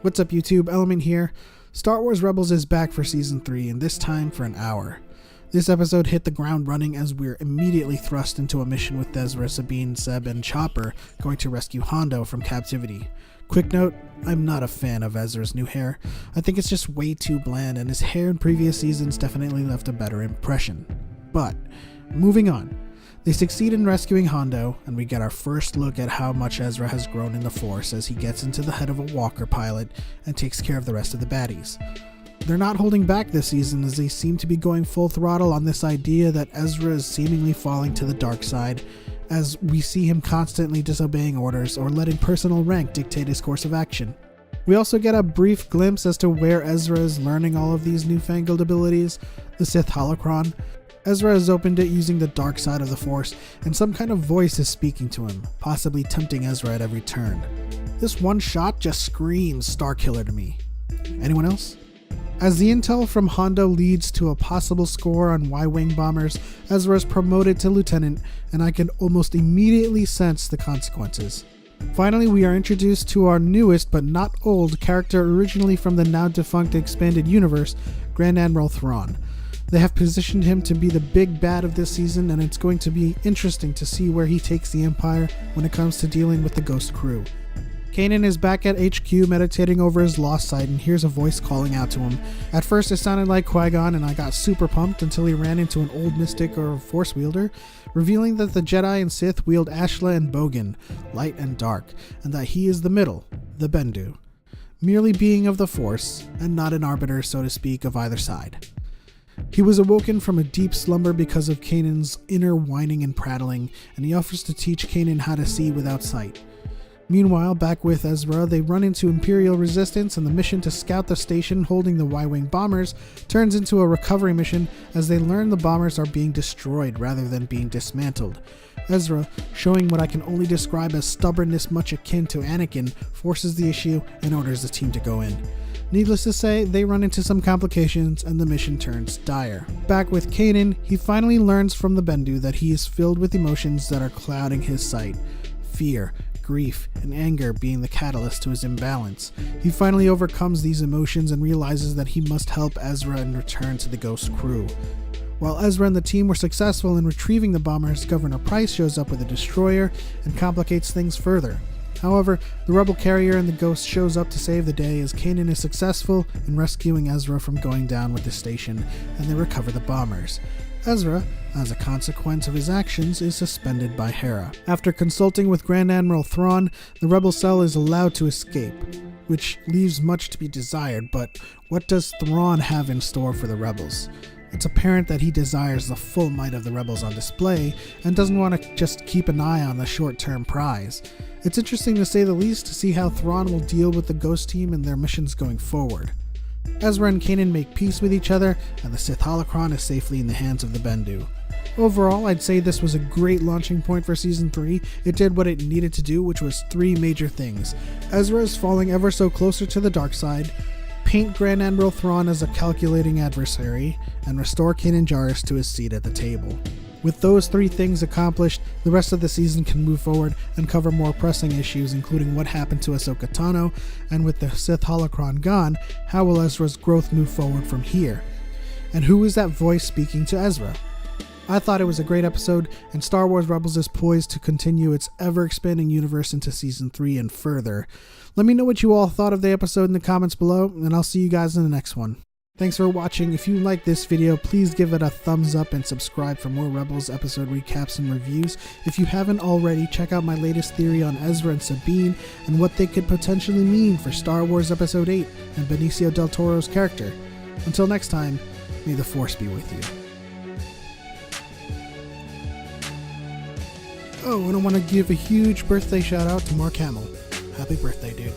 What's up YouTube, Element here. Star Wars Rebels is back for Season 3, and this time for an hour. This episode hit the ground running as we're immediately thrust into a mission with Ezra, Sabine, Zeb and Chopper going to rescue Hondo from captivity. Quick note, I'm not a fan of Ezra's new hair. I think it's just way too bland, and his hair in previous seasons definitely left a better impression. But, moving on. They succeed in rescuing Hondo, and we get our first look at how much Ezra has grown in the Force as he gets into the head of a walker pilot and takes care of the rest of the baddies. They're not holding back this season as they seem to be going full throttle on this idea that Ezra is seemingly falling to the dark side, as we see him constantly disobeying orders or letting personal rank dictate his course of action. We also get a brief glimpse as to where Ezra is learning all of these newfangled abilities, the Sith holocron. Ezra has opened it using the dark side of the Force, and some kind of voice is speaking to him, possibly tempting Ezra at every turn. This one shot just screams Starkiller to me. Anyone else? As the intel from Hondo leads to a possible score on Y-Wing bombers, Ezra is promoted to lieutenant, and I can almost immediately sense the consequences. Finally, we are introduced to our newest but not old character originally from the now defunct expanded universe, Grand Admiral Thrawn. They have positioned him to be the big bad of this season, and it's going to be interesting to see where he takes the Empire when it comes to dealing with the Ghost crew. Kanan is back at HQ meditating over his lost sight and hears a voice calling out to him. At first it sounded like Qui-Gon, and I got super pumped until he ran into an old mystic or force wielder, revealing that the Jedi and Sith wield Ashla and Bogan, light and dark, and that he is the middle, the Bendu, merely being of the Force and not an arbiter, so to speak, of either side. He was awoken from a deep slumber because of Kanan's inner whining and prattling, and he offers to teach Kanan how to see without sight. Meanwhile, back with Ezra, they run into Imperial resistance, and the mission to scout the station holding the Y-Wing bombers turns into a recovery mission as they learn the bombers are being destroyed rather than being dismantled. Ezra, showing what I can only describe as stubbornness much akin to Anakin, forces the issue and orders the team to go in. Needless to say, they run into some complications and the mission turns dire. Back with Kanan, he finally learns from the Bendu that he is filled with emotions that are clouding his sight. Fear, grief, and anger being the catalyst to his imbalance. He finally overcomes these emotions and realizes that he must help Ezra and return to the Ghost crew. While Ezra and the team were successful in retrieving the bombers, Governor Price shows up with a destroyer and complicates things further. However, the rebel carrier and the Ghost shows up to save the day as Kanan is successful in rescuing Ezra from going down with the station, and they recover the bombers. Ezra, as a consequence of his actions, is suspended by Hera. After consulting with Grand Admiral Thrawn, the rebel cell is allowed to escape, which leaves much to be desired, but what does Thrawn have in store for the rebels? It's apparent that he desires the full might of the rebels on display, and doesn't want to just keep an eye on the short-term prize. It's interesting to say the least to see how Thrawn will deal with the Ghost team and their missions going forward. Ezra and Kanan make peace with each other, and the Sith holocron is safely in the hands of the Bendu. Overall, I'd say this was a great launching point for Season 3. It did what it needed to do, which was three major things. Ezra is falling ever so closer to the dark side, paint Grand Admiral Thrawn as a calculating adversary, and restore Kanan Jarrus to his seat at the table. With those three things accomplished, the rest of the season can move forward and cover more pressing issues, including what happened to Ahsoka Tano, and with the Sith holocron gone, how will Ezra's growth move forward from here? And who is that voice speaking to Ezra? I thought it was a great episode, and Star Wars Rebels is poised to continue its ever-expanding universe into Season 3 and further. Let me know what you all thought of the episode in the comments below, and I'll see you guys in the next one. Thanks for watching. If you like this video, please give it a thumbs up and subscribe for more Rebels episode recaps and reviews. If you haven't already, check out my latest theory on Ezra and Sabine and what they could potentially mean for Star Wars Episode 8 and Benicio del Toro's character. Until next time, may the Force be with you. Oh, and I want to give a huge birthday shout out to Mark Hamill. Happy birthday, dude.